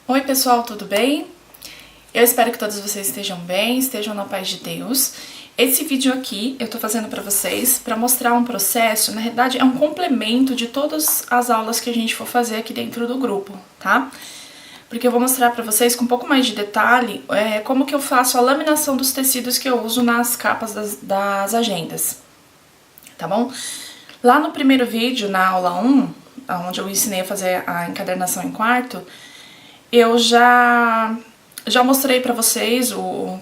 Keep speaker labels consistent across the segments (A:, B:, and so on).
A: Oi pessoal, tudo bem? Eu espero que todos vocês estejam bem, estejam na paz de Deus. Esse vídeo aqui eu tô fazendo pra vocês pra mostrar um processo, na realidade é um complemento de todas as aulas que a gente for fazer aqui dentro do grupo, tá? Porque eu vou mostrar pra vocês com um pouco mais de detalhe como que eu faço a laminação dos tecidos que eu uso nas capas das agendas, tá bom? Lá no primeiro vídeo, na aula 1, onde eu ensinei a fazer a encadernação em quarto, eu já mostrei pra vocês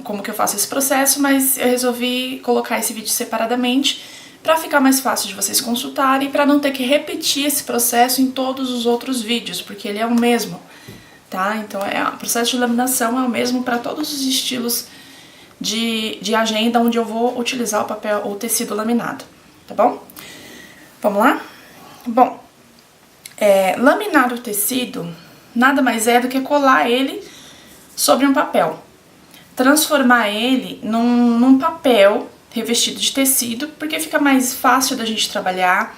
A: como que eu faço esse processo, mas eu resolvi colocar esse vídeo separadamente pra ficar mais fácil de vocês consultarem e pra não ter que repetir esse processo em todos os outros vídeos, porque ele é o mesmo, tá? Então o processo de laminação é o mesmo pra todos os estilos de agenda onde eu vou utilizar o tecido laminado, tá bom? Vamos lá? Bom, laminar o tecido nada mais é do que colar ele sobre um papel. Transformar ele num papel revestido de tecido, porque fica mais fácil da gente trabalhar.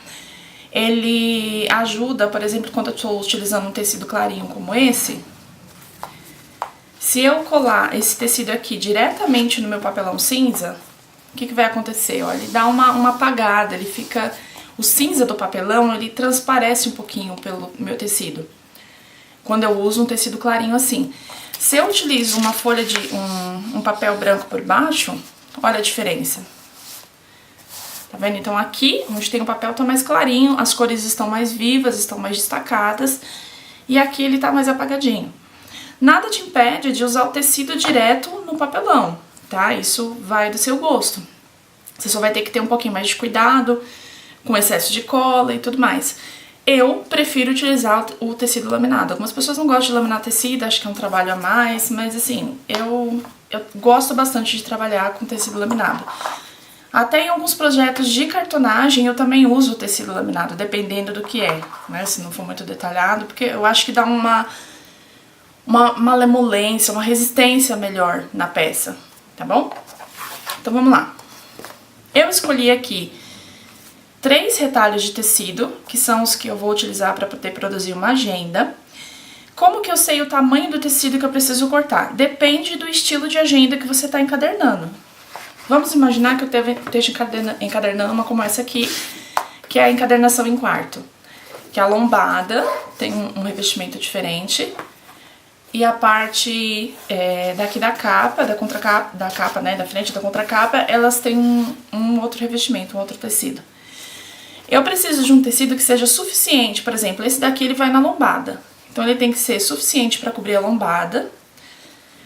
A: Ele ajuda, por exemplo, quando eu estou utilizando um tecido clarinho como esse, se eu colar esse tecido aqui diretamente no meu papelão cinza, o que vai acontecer? Ó, ele dá uma apagada, ele fica... O cinza do papelão, ele transparece um pouquinho pelo meu tecido, quando eu uso um tecido clarinho assim. Se eu utilizo uma folha de um papel branco por baixo, olha a diferença. Tá vendo? Então aqui, onde tem o papel, tá mais clarinho, as cores estão mais vivas, estão mais destacadas, e aqui ele tá mais apagadinho. Nada te impede de usar o tecido direto no papelão, tá? Isso vai do seu gosto. Você só vai ter que ter um pouquinho mais de cuidado com excesso de cola e tudo mais. Eu prefiro utilizar o tecido laminado. Algumas pessoas não gostam de laminar tecido, acham que é um trabalho a mais, mas assim, eu gosto bastante de trabalhar com tecido laminado. Até em alguns projetos de cartonagem eu também uso o tecido laminado, dependendo do que é, né? Se não for muito detalhado, porque eu acho que dá uma malemolência, uma resistência melhor na peça, tá bom? Então vamos lá. Eu escolhi aqui 3 retalhos de tecido, que são os que eu vou utilizar para poder produzir uma agenda. Como que eu sei o tamanho do tecido que eu preciso cortar? Depende do estilo de agenda que você está encadernando. Vamos imaginar que eu esteja encadernando uma como essa aqui, que é a encadernação em quarto. Que a lombada tem um revestimento diferente, e a parte daqui da capa, da contracapa, da capa, né, da frente da contracapa, elas têm um outro revestimento, um outro tecido. Eu preciso de um tecido que seja suficiente, por exemplo, esse daqui ele vai na lombada. Então ele tem que ser suficiente para cobrir a lombada.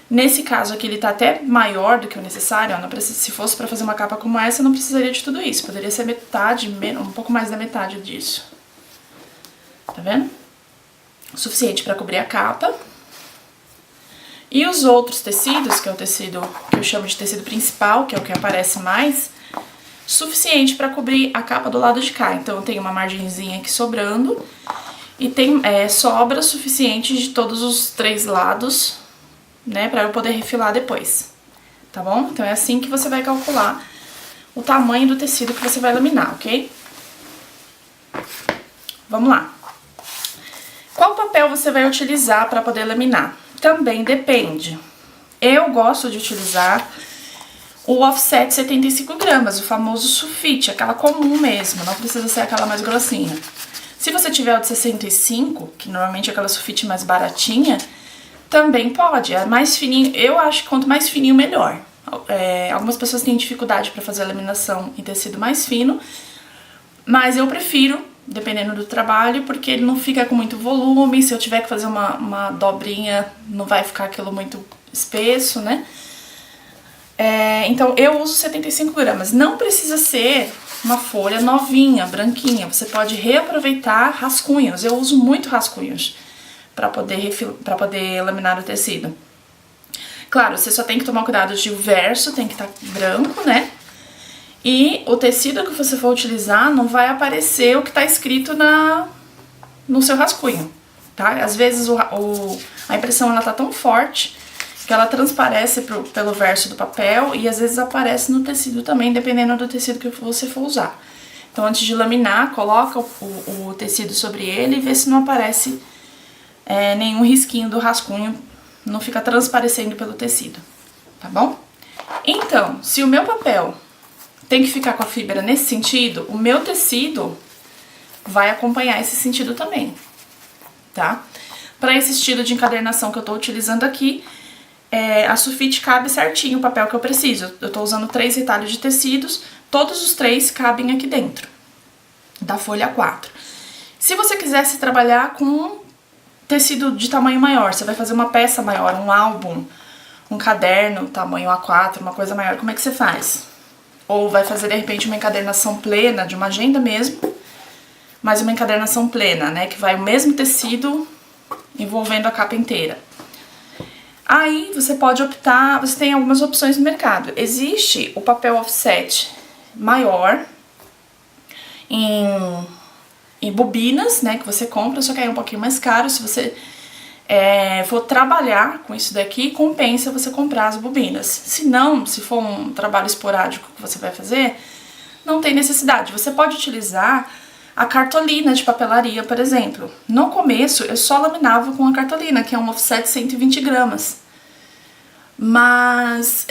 A: Nesse caso aqui ele tá até maior do que o necessário, ó, não precisa, se fosse para fazer uma capa como essa, não precisaria de tudo isso. Poderia ser metade, um pouco mais da metade disso. Tá vendo? O suficiente para cobrir a capa. E os outros tecidos, que é o tecido que eu chamo de tecido principal, que é o que aparece mais, suficiente para cobrir a capa do lado de cá. Então eu tenho uma margenzinha aqui sobrando e tem sobra suficiente de todos os 3 lados, né, para eu poder refilar depois, tá bom? Então é assim que você vai calcular o tamanho do tecido que você vai laminar, ok? Vamos lá. Qual papel você vai utilizar para poder laminar? Também depende. Eu gosto de utilizar o offset 75 gramas, o famoso sulfite, aquela comum mesmo, não precisa ser aquela mais grossinha. Se você tiver o de 65, que normalmente é aquela sulfite mais baratinha, também pode, é mais fininho, eu acho que quanto mais fininho melhor. Algumas pessoas têm dificuldade para fazer a laminação em tecido mais fino, mas eu prefiro, dependendo do trabalho, porque ele não fica com muito volume, se eu tiver que fazer uma dobrinha, não vai ficar aquilo muito espesso, né? Então eu uso 75 gramas, não precisa ser uma folha novinha, branquinha, você pode reaproveitar rascunhos, eu uso muito rascunhos para poder laminar o tecido. Claro, você só tem que tomar cuidado de o verso, tem que estar branco, né? E o tecido que você for utilizar não vai aparecer o que está escrito no seu rascunho, tá? Às vezes a impressão ela tá tão forte que ela transparece pelo verso do papel e às vezes aparece no tecido também, dependendo do tecido que você for usar. Então antes de laminar, coloca o tecido sobre ele e vê se não aparece nenhum risquinho do rascunho, não fica transparecendo pelo tecido, tá bom? Então, se o meu papel tem que ficar com a fibra nesse sentido, o meu tecido vai acompanhar esse sentido também, tá? Para esse estilo de encadernação que eu tô utilizando aqui, a sulfite cabe certinho o papel que eu preciso. Eu tô usando 3 retalhos de tecidos, todos os 3 cabem aqui dentro da folha 4. Se você quisesse trabalhar com tecido de tamanho maior, você vai fazer uma peça maior, um álbum, um caderno, tamanho A4, uma coisa maior, como é que você faz? Ou vai fazer, de repente, uma encadernação plena, de uma agenda mesmo, mas uma encadernação plena, né, que vai o mesmo tecido envolvendo a capa inteira. Aí você pode optar, você tem algumas opções no mercado. Existe o papel offset maior, em bobinas, né, que você compra, só que aí é um pouquinho mais caro. Se você for trabalhar com isso daqui, compensa você comprar as bobinas. Se não, se for um trabalho esporádico que você vai fazer, não tem necessidade. Você pode utilizar a cartolina de papelaria, por exemplo. No começo, eu só laminava com a cartolina, que é um offset 120 gramas. Mas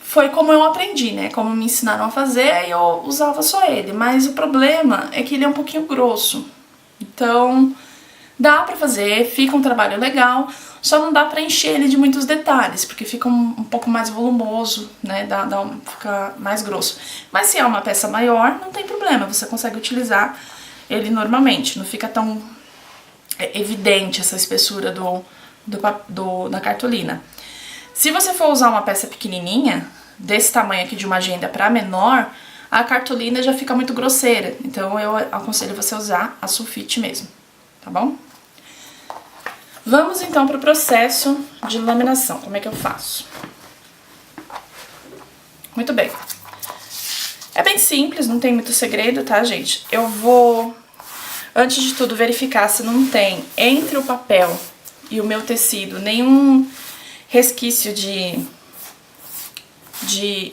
A: foi como eu aprendi, né? Como me ensinaram a fazer, eu usava só ele. Mas o problema é que ele é um pouquinho grosso. Então, dá pra fazer, fica um trabalho legal, só não dá pra encher ele de muitos detalhes, porque fica um pouco mais volumoso, né? Fica mais grosso. Mas se é uma peça maior, não tem problema, você consegue utilizar ele normalmente. Não fica tão evidente essa espessura da cartolina. Se você for usar uma peça pequenininha, desse tamanho aqui de uma agenda para menor, a cartolina já fica muito grosseira. Então eu aconselho você usar a sulfite mesmo, tá bom? Vamos então para o processo de laminação. Como é que eu faço? Muito bem. É bem simples, não tem muito segredo, tá, gente? Eu vou, antes de tudo, verificar se não tem entre o papel e o meu tecido nenhum resquício de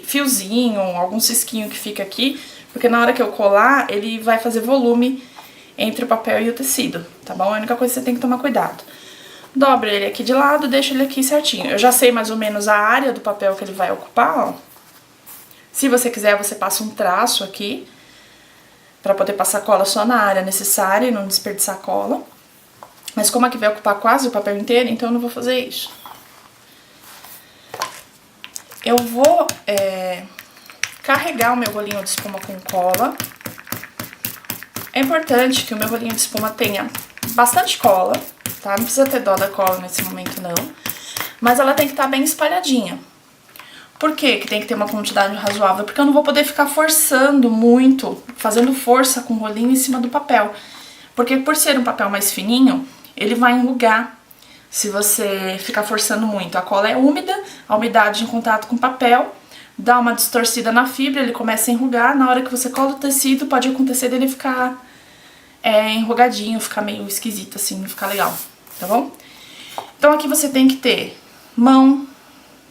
A: fiozinho, algum cisquinho que fica aqui, porque na hora que eu colar, ele vai fazer volume entre o papel e o tecido, tá bom? A única coisa que você tem que tomar cuidado. Dobra ele aqui de lado, deixa ele aqui certinho. Eu já sei mais ou menos a área do papel que ele vai ocupar, ó. Se você quiser, você passa um traço aqui, pra poder passar cola só na área necessária e não desperdiçar cola. Mas como aqui vai ocupar quase o papel inteiro, então eu não vou fazer isso. Eu vou carregar o meu rolinho de espuma com cola. É importante que o meu rolinho de espuma tenha bastante cola, tá? Não precisa ter dó da cola nesse momento, não. Mas ela tem que estar bem espalhadinha. Por que que tem que ter uma quantidade razoável? Porque eu não vou poder ficar forçando muito, fazendo força com o rolinho em cima do papel. Porque por ser um papel mais fininho, ele vai enrugar. Se você ficar forçando muito, a cola é úmida, a umidade em contato com o papel, dá uma distorcida na fibra, ele começa a enrugar, na hora que você cola o tecido, pode acontecer dele ficar enrugadinho, ficar meio esquisito assim, não ficar legal, tá bom? Então aqui você tem que ter mão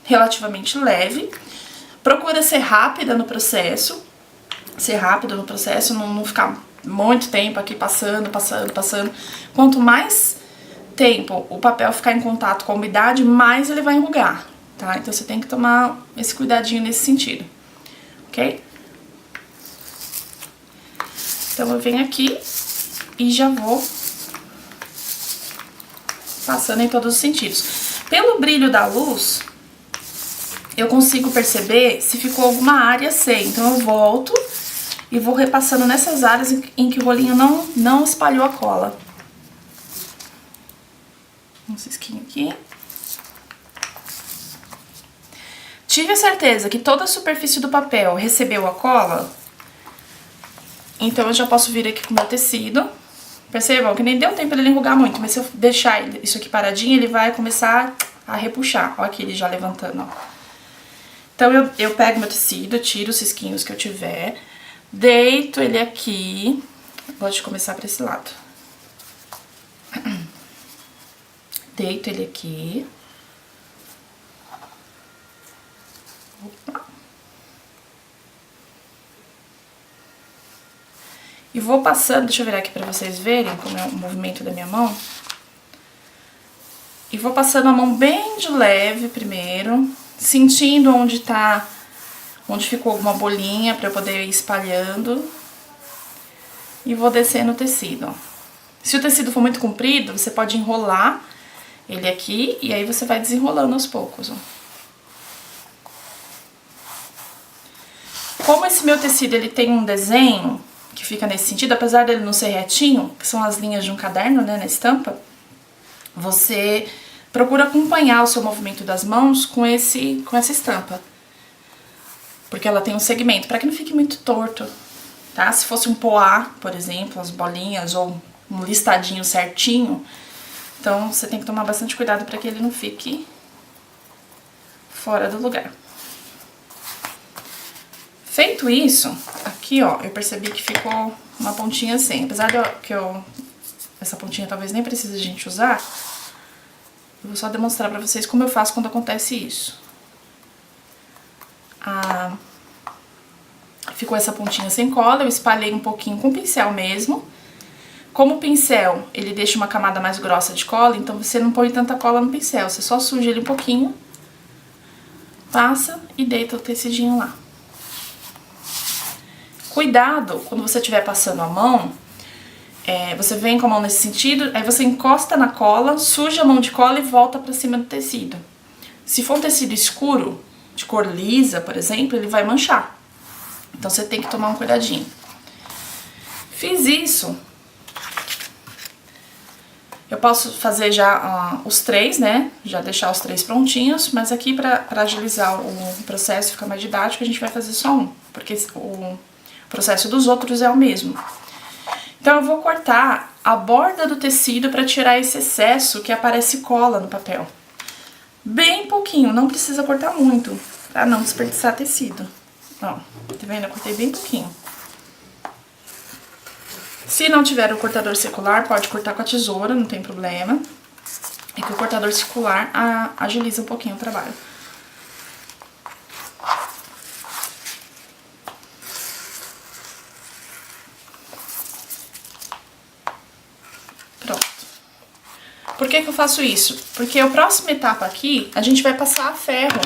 A: relativamente leve, procura ser rápida no processo, não ficar muito tempo aqui passando. Quanto mais tempo o papel ficar em contato com a umidade, mais ele vai enrugar, tá? Então você tem que tomar esse cuidadinho nesse sentido, ok? Então eu venho aqui e já vou passando em todos os sentidos. Pelo brilho da luz, eu consigo perceber se ficou alguma área sem, então eu volto e vou repassando nessas áreas em que o rolinho não espalhou a cola. Um cisquinho aqui. Tive a certeza que toda a superfície do papel recebeu a cola, então eu já posso vir aqui com o meu tecido. Percebam que nem deu tempo dele enrugar muito, mas se eu deixar isso aqui paradinho, ele vai começar a repuxar. Ó aqui ele já levantando, ó. Então eu pego meu tecido, tiro os cisquinhos que eu tiver, deito ele aqui. Gosto de começar pra esse lado. Deito ele aqui. Opa. E vou passando, deixa eu virar aqui pra vocês verem como é o movimento da minha mão. E vou passando a mão bem de leve primeiro, sentindo onde ficou alguma bolinha pra eu poder ir espalhando. E vou descendo o tecido, ó. Se o tecido for muito comprido, você pode enrolar ele aqui e aí você vai desenrolando aos poucos, ó. Como esse meu tecido ele tem um desenho que fica nesse sentido, apesar dele não ser retinho, que são as linhas de um caderno, né, na estampa, você procura acompanhar o seu movimento das mãos com essa estampa. Porque ela tem um segmento, para que não fique muito torto, tá? Se fosse um poá, por exemplo, as bolinhas ou um listadinho certinho, então você tem que tomar bastante cuidado para que ele não fique fora do lugar. Feito isso, aqui ó, eu percebi que ficou uma pontinha assim, apesar de essa pontinha talvez nem precise a gente usar, eu vou só demonstrar pra vocês como eu faço quando acontece isso. Ficou essa pontinha sem cola, eu espalhei um pouquinho com o pincel mesmo. Como o pincel, ele deixa uma camada mais grossa de cola, então você não põe tanta cola no pincel, você só suja ele um pouquinho, passa e deita o tecidinho lá. Cuidado, quando você estiver passando a mão, você vem com a mão nesse sentido, aí você encosta na cola, suja a mão de cola e volta pra cima do tecido. Se for um tecido escuro, de cor lisa, por exemplo, ele vai manchar. Então você tem que tomar um cuidadinho. Fiz isso. Eu posso fazer já os três, né? Já deixar os três prontinhos, mas aqui pra agilizar o processo, ficar mais didático, a gente vai fazer só um, porque o processo dos outros é o mesmo. Então eu vou cortar a borda do tecido para tirar esse excesso que aparece cola no papel. Bem pouquinho, não precisa cortar muito, pra não desperdiçar tecido. Ó, tá vendo? Eu cortei bem pouquinho. Se não tiver o cortador circular, pode cortar com a tesoura, não tem problema. É que o cortador circular agiliza um pouquinho o trabalho. Pronto. Por que eu faço isso? Porque a próxima etapa aqui, a gente vai passar a ferro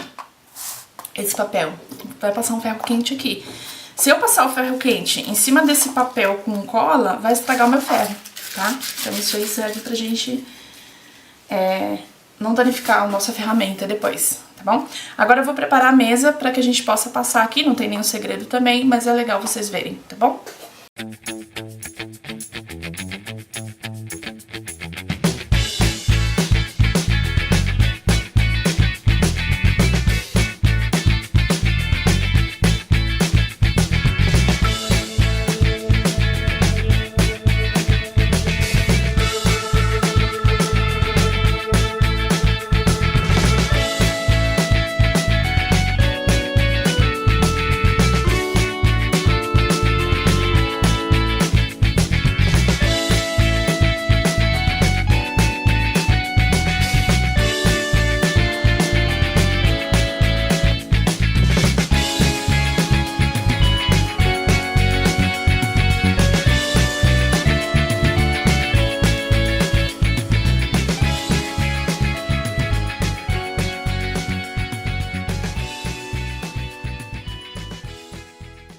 A: esse papel. Vai passar um ferro quente aqui. Se eu passar o ferro quente em cima desse papel com cola, vai estragar o meu ferro, tá? Então isso aí serve pra gente não danificar a nossa ferramenta depois, tá bom? Agora eu vou preparar a mesa pra que a gente possa passar aqui, não tem nenhum segredo também, mas é legal vocês verem, tá bom?